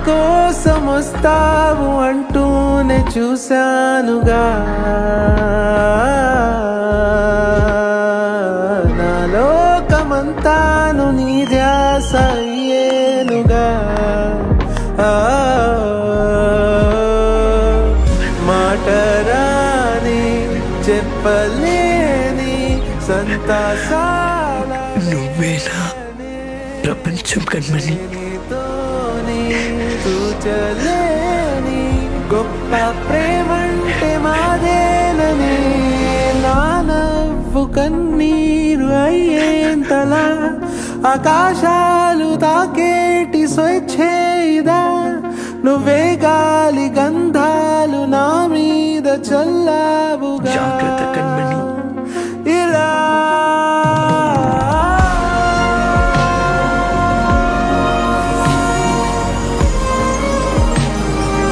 కోసం వస్తావు అంటూనే చూశానుగా, నా లోకమంతాను నీ ధ్యాస అయ్యేనుగా. మాటరాని చెప్పలేని సంతసాల నువ్వేనా ప్రపంచం కన్మని, తూచలేని గొప్ప ప్రేమంటే మాదేనని, నా నవ్వు కన్నీరు అయ్యేంతలా ఆకాశాలు తాకేటి స్వేచ్ఛేదా, నువ్వే గాలి గంధాలు నా మీద చల్లా